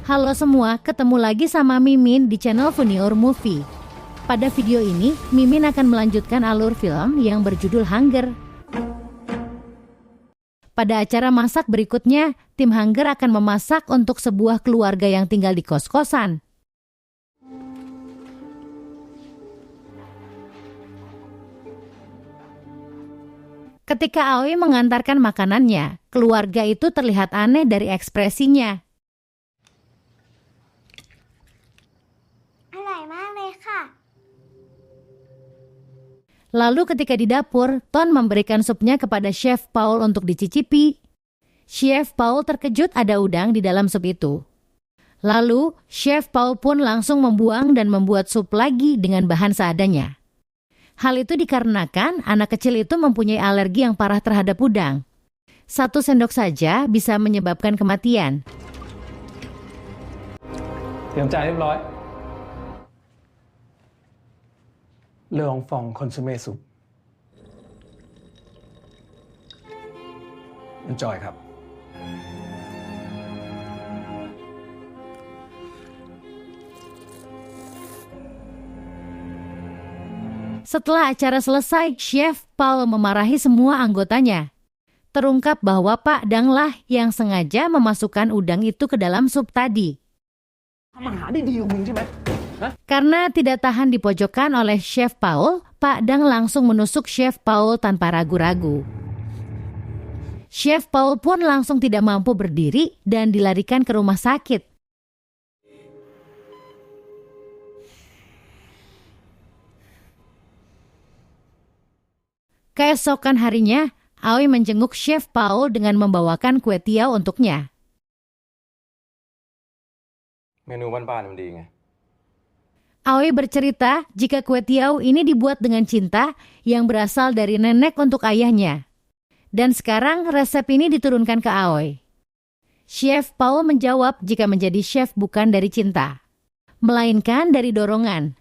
Halo semua, ketemu lagi sama Mimin di channel Funior Movie. Pada video ini, Mimin akan melanjutkan alur film yang berjudul Hunger. Pada acara masak berikutnya, tim Hunger akan memasak untuk sebuah keluarga yang tinggal di kos-kosan. Ketika Aoi mengantarkan makanannya, keluarga itu terlihat aneh dari ekspresinya. อร่อยมากเลยค่ะ Lalu ketika di dapur, Ton memberikan supnya kepada Chef Paul untuk dicicipi. Chef Paul terkejut ada udang di dalam sup itu. Lalu, Chef Paul pun langsung membuang dan membuat sup lagi dengan bahan seadanya. Hal itu dikarenakan anak kecil itu mempunyai alergi yang parah terhadap udang. 1 sendok saja bisa menyebabkan kematian. เตรียมจานเรียบร้อยเลอองฟองคอนซูเม่ซุป enjoy ครับ Setelah acara selesai, Chef Paul memarahi semua anggotanya. Terungkap bahwa Pak Danglah yang sengaja memasukkan udang itu ke dalam sup tadi. ทำอาหารได้ดีกว่ามึงใช่ไหม Karena tidak tahan di pojokan oleh Chef Paul, Pak Dang langsung menusuk Chef Paul tanpa ragu-ragu. Chef Paul pun langsung tidak mampu berdiri dan dilarikan ke rumah sakit. Keesokan harinya, Aoi menjenguk Chef Paul dengan membawakan kue tiaw untuknya. เมนูบ้านๆมันดีไง Aoi bercerita jika kue tiaw ini dibuat dengan cinta yang berasal dari nenek untuk ayahnya. Dan sekarang resep ini diturunkan ke Aoi. Chef Paul menjawab jika menjadi chef bukan dari cinta, melainkan dari dorongan.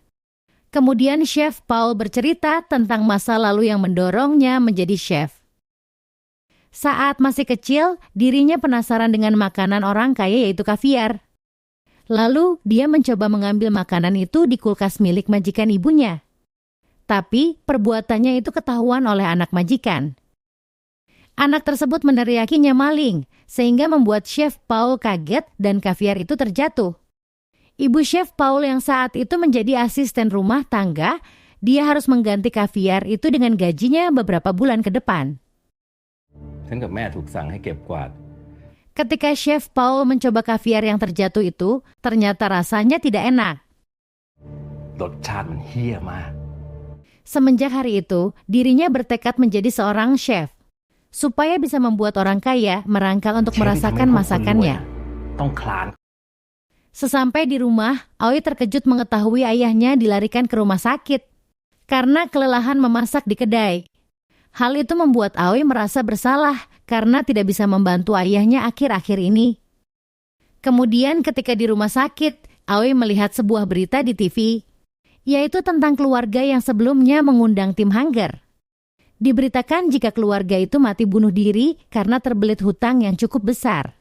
Kemudian Chef Paul bercerita tentang masa lalu yang mendorongnya menjadi chef. Saat masih kecil, dirinya penasaran dengan makanan orang kaya yaitu kaviar. Lalu dia mencoba mengambil makanan itu di kulkas milik majikan ibunya. Tapi perbuatannya itu ketahuan oleh anak majikan. Anak tersebut meneriakinya maling, sehingga membuat Chef Paul kaget dan kaviar itu terjatuh. Ibu Chef Paul yang saat itu menjadi asisten rumah tangga, dia harus mengganti kaviar itu dengan gajinya beberapa bulan ke depan. ฉันกับแม่ถูกสั่งให้เก็บกวาด Ketika Chef Paul mencoba kaviar yang terjatuh itu, ternyata rasanya tidak enak. รสชาติมันเหี้ยมาก Semenjak hari itu, dirinya bertekad menjadi seorang chef, supaya bisa membuat orang kaya merangkak untuk merasakan masakannya. ต้องคลาน Sesampai di rumah, Aoi terkejut mengetahui ayahnya dilarikan ke rumah sakit karena kelelahan memasak di kedai. Hal itu membuat Aoi merasa bersalah karena tidak bisa membantu ayahnya akhir-akhir ini. Kemudian ketika di rumah sakit, Aoi melihat sebuah berita di TV, yaitu tentang keluarga yang sebelumnya mengundang tim Hunger. Diberitakan jika keluarga itu mati bunuh diri karena terbelit hutang yang cukup besar.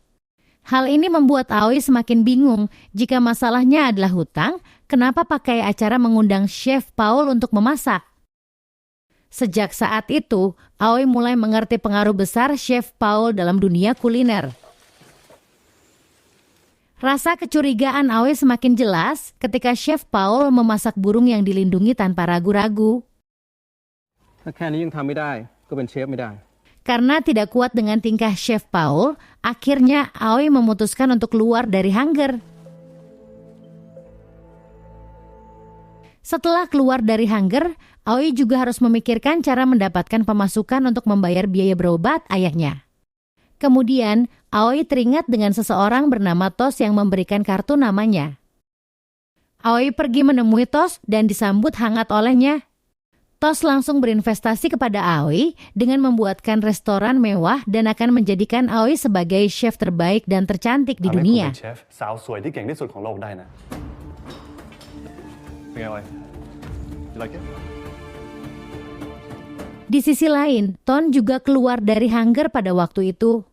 Hal ini membuat Aoi semakin bingung jika masalahnya adalah hutang, kenapa pakai acara mengundang Chef Paul untuk memasak. Sejak saat itu, Aoi mulai mengerti pengaruh besar Chef Paul dalam dunia kuliner. Rasa kecurigaan Aoi semakin jelas ketika Chef Paul memasak burung yang dilindungi tanpa ragu-ragu. ถ้าแค่นี้ยังทำไม่ได้ก็เป็นเชฟไม่ได้ Karena tidak kuat dengan tingkah Chef Paul, akhirnya Aoi memutuskan untuk keluar dari Hunger. Setelah keluar dari Hunger, Aoi juga harus memikirkan cara mendapatkan pemasukan untuk membayar biaya berobat ayahnya. Kemudian, Aoi teringat dengan seseorang bernama Tos yang memberikan kartu namanya. Aoi pergi menemui Tos dan disambut hangat olehnya. Tos langsung berinvestasi kepada Aoi dengan membuatkan restoran mewah dan akan menjadikan Aoi sebagai chef terbaik dan tercantik di ทำให้คุณ dunia. เป็นเชฟสาวสวยที่เก่งที่สุดของโลกได้นะเป็นไงวะ You like it? Di sisi lain, Ton juga keluar dari Hunger pada waktu itu.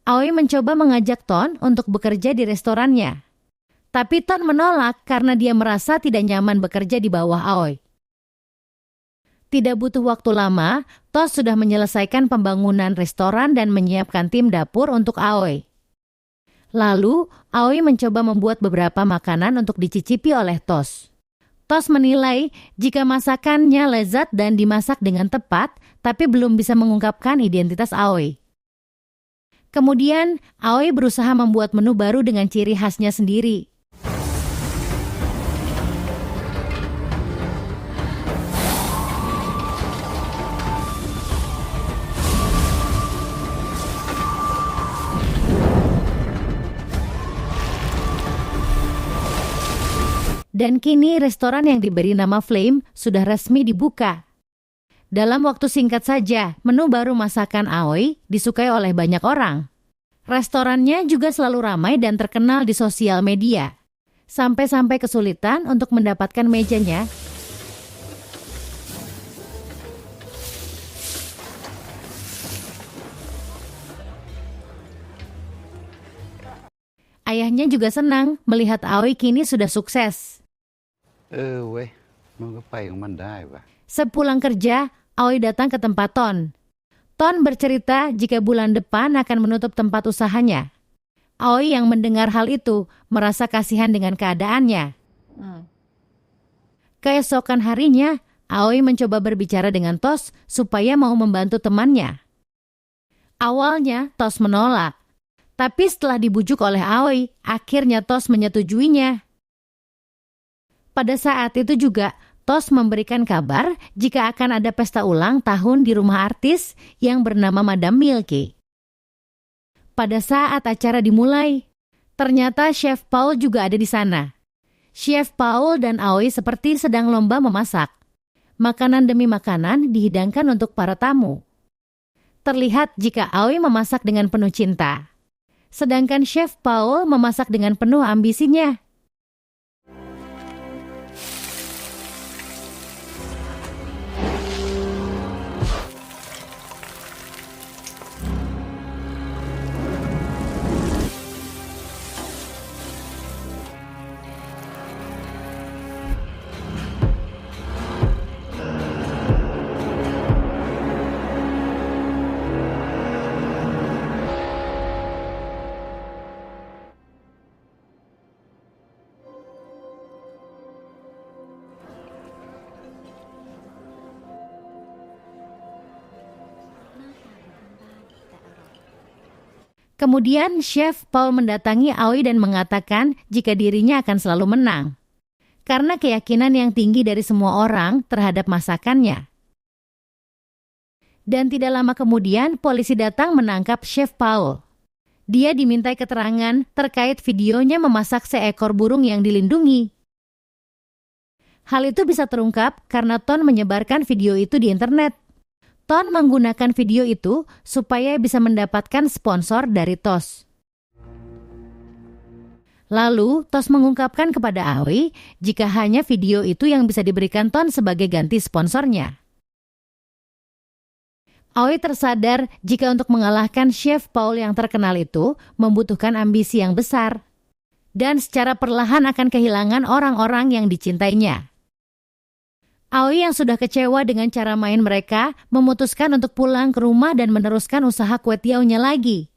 Aoi mencoba mengajak Ton untuk bekerja di restorannya. Tapi Ton menolak karena dia merasa tidak nyaman bekerja di bawah Aoi. Tidak butuh waktu lama, Tos sudah menyelesaikan pembangunan restoran dan menyiapkan tim dapur untuk Aoi. Lalu, Aoi mencoba membuat beberapa makanan untuk dicicipi oleh Tos. Tos menilai jika masakannya lezat dan dimasak dengan tepat, tapi belum bisa mengungkapkan identitas Aoi. Kemudian, Aoi berusaha membuat menu baru dengan ciri khasnya sendiri. Dan kini restoran yang diberi nama Flame sudah resmi dibuka. Dalam waktu singkat saja, menu baru masakan Aoi disukai oleh banyak orang. Restorannya juga selalu ramai dan terkenal di sosial media. Sampai-sampai kesulitan untuk mendapatkan mejanya. Ayahnya juga senang melihat Aoi kini sudah sukses. เว้ยมันก็ไปของมันได้ว่ะ Sepulang kerja, Aoi datang ke tempat Ton. Ton bercerita jika bulan depan akan menutup tempat usahanya. Aoi yang mendengar hal itu merasa kasihan dengan keadaannya. Keesokan harinya, Aoi mencoba berbicara dengan Tos supaya mau membantu temannya. Awalnya, Tos menolak. Tapi setelah dibujuk oleh Aoi, akhirnya Tos menyetujuinya. Pada saat itu juga, Tos memberikan kabar jika akan ada pesta ulang tahun di rumah artis yang bernama Madame Milky. Pada saat acara dimulai, ternyata Chef Paul juga ada di sana. Chef Paul dan Aoi seperti sedang lomba memasak. Makanan demi makanan dihidangkan untuk para tamu. Terlihat jika Aoi memasak dengan penuh cinta. Sedangkan Chef Paul memasak dengan penuh ambisinya. Kemudian Chef Paul mendatangi Aoi dan mengatakan jika dirinya akan selalu menang. Karena keyakinan yang tinggi dari semua orang terhadap masakannya. Dan tidak lama kemudian polisi datang menangkap Chef Paul. Dia dimintai keterangan terkait videonya memasak seekor burung yang dilindungi. Hal itu bisa terungkap karena Ton menyebarkan video itu di internet. Ton menggunakan video itu supaya bisa mendapatkan sponsor dari Tos. Lalu, Tos mengungkapkan kepada Aoi jika hanya video itu yang bisa diberikan Ton sebagai ganti sponsornya. Aoi tersadar jika untuk mengalahkan Chef Paul yang terkenal itu membutuhkan ambisi yang besar. Dan secara perlahan akan kehilangan orang-orang yang dicintainya. Aoi yang sudah kecewa dengan cara main mereka memutuskan untuk pulang ke rumah dan meneruskan usaha kue tiaunya lagi.